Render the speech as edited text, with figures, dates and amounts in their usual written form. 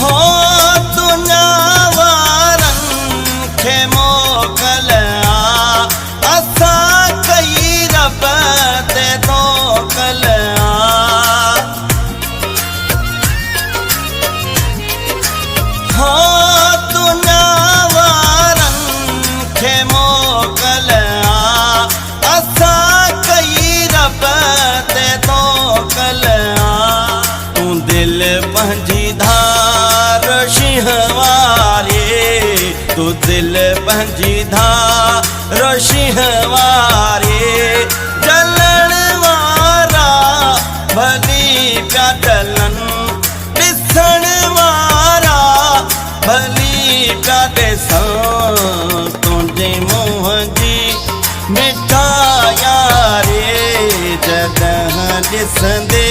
हो तुझा वारन खे मोकलिया असां कई रब ते मोकलिया हो तुझा वारन खे मोकलिया असां कई रब ते मोकलिया तूं दिल पंहिंजी धार शींह वारे तूं दिल पंहिंजी धार शींह वारे जलण वारा भली पिया जलनि ॾिसण वारा भली पिया ॾिसनि तुंहिंजे मुंहं जी मिठाया रे जॾहिं ॾिसंदे